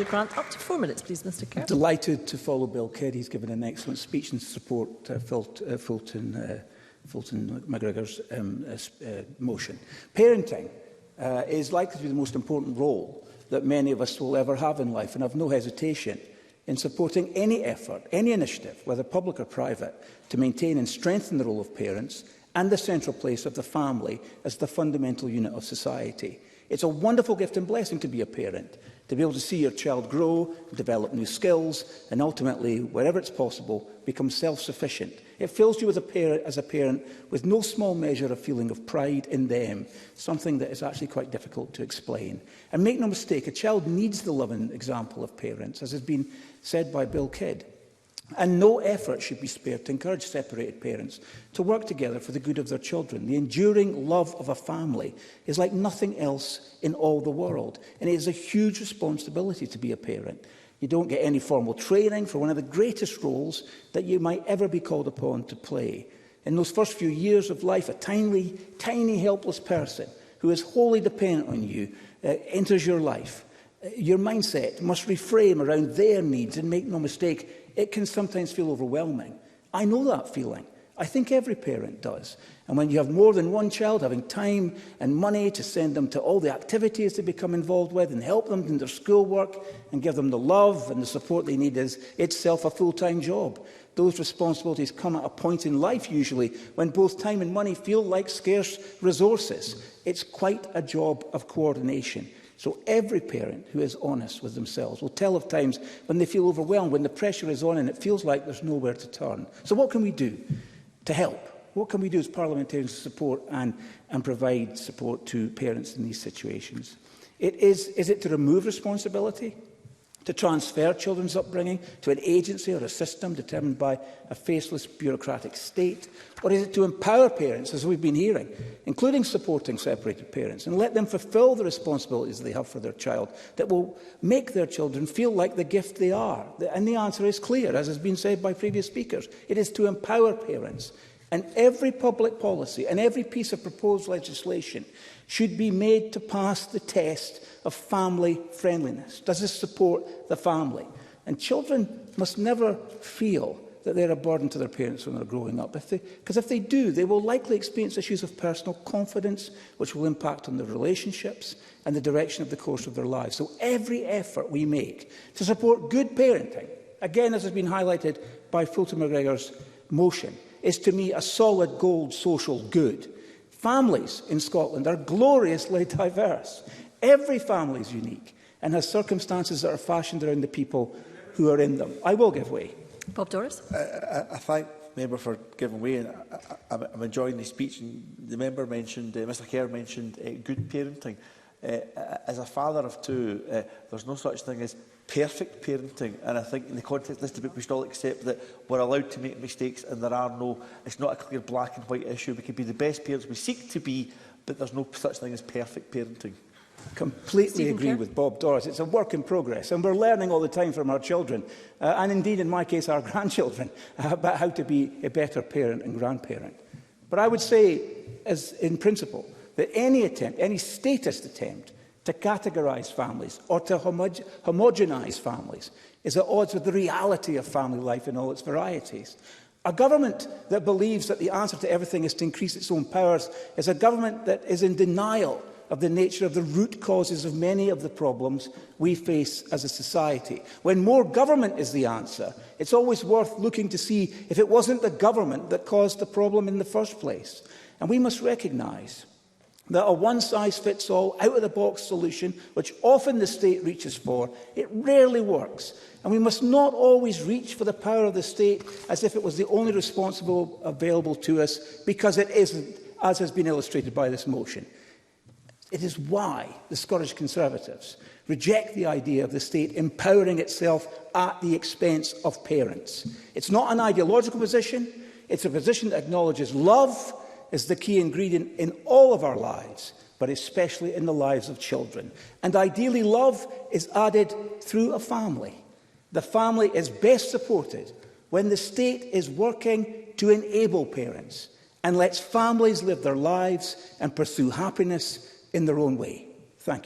Grant, up to 4 minutes, please, Mr Kerr. Delighted to follow Bill Kidd. He's given an excellent speech and support Fulton McGregor's motion. Parenting is likely to be the most important role that many of us will ever have in life, and I have no hesitation in supporting any effort, any initiative, whether public or private, to maintain and strengthen the role of parents and the central place of the family as the fundamental unit of society. It's a wonderful gift and blessing to be a parent, to be able to see your child grow, develop new skills, and ultimately, wherever it's possible, become self-sufficient. It fills you as a parent with no small measure of feeling of pride in them, something that is actually quite difficult to explain. And make no mistake, a child needs the loving example of parents, as has been said by Bill Kidd. And no effort should be spared to encourage separated parents to work together for the good of their children. The enduring love of a family is like nothing else in all the world, and it is a huge responsibility to be a parent. You don't get any formal training for one of the greatest roles that you might ever be called upon to play. In those first few years of life, a tiny, helpless person who is wholly dependent on you enters your life. Your mindset must reframe around their needs, and make no mistake, it can sometimes feel overwhelming. I know that feeling. I think every parent does. And when you have more than one child, having time and money to send them to all the activities they become involved with and help them in their schoolwork and give them the love and the support they need is itself a full-time job. Those responsibilities come at a point in life, usually, when both time and money feel like scarce resources. It's quite a job of coordination. So every parent who is honest with themselves will tell of times when they feel overwhelmed, when the pressure is on and it feels like there's nowhere to turn. So what can we do to help? What can we do as parliamentarians to support and provide support to parents in these situations? Is it to remove responsibility? To transfer children's upbringing to an agency or a system determined by a faceless bureaucratic state? Or is it to empower parents, as we've been hearing, including supporting separated parents, and let them fulfil the responsibilities they have for their child that will make their children feel like the gift they are? And the answer is clear, as has been said by previous speakers. It is to empower parents. And every public policy and every piece of proposed legislation should be made to pass the test of family friendliness. Does this support the family? And children must never feel that they're a burden to their parents when they're growing up. Because if they do, they will likely experience issues of personal confidence, which will impact on their relationships and the direction of the course of their lives. So every effort we make to support good parenting, again, as has been highlighted by Fulton McGregor's motion, is to me a solid gold social good. Families in Scotland are gloriously diverse. Every family is unique and has circumstances that are fashioned around the people who are in them. I will give way. Bob Doris. I thank the member for giving way. And I'm enjoying the speech. And the member mentioned, Mr Kerr mentioned good parenting. As a father of two, there's no such thing as perfect parenting, and I think in the context of this debate we should all accept that we're allowed to make mistakes, and it's not a clear black and white issue. We can be the best parents we seek to be, but there's no such thing as perfect parenting. Completely agree with Bob Doris. It's a work in progress, and we're learning all the time from our children, and indeed, in my case, our grandchildren, about how to be a better parent and grandparent. But I would say, as in principle, that any statist attempt to categorise families or to homogenise families is at odds with the reality of family life in all its varieties. A government that believes that the answer to everything is to increase its own powers is a government that is in denial of the nature of the root causes of many of the problems we face as a society. When more government is the answer, it's always worth looking to see if it wasn't the government that caused the problem in the first place. And we must recognise that a one-size-fits-all, out-of-the-box solution, which often the state reaches for, it rarely works. And we must not always reach for the power of the state as if it was the only responsible available to us, because it isn't, as has been illustrated by this motion. It is why the Scottish Conservatives reject the idea of the state empowering itself at the expense of parents. It's not an ideological position. It's a position that acknowledges love is the key ingredient in all of our lives, but especially in the lives of children. And ideally, love is added through a family. The family is best supported when the state is working to enable parents and lets families live their lives and pursue happiness in their own way. Thank you.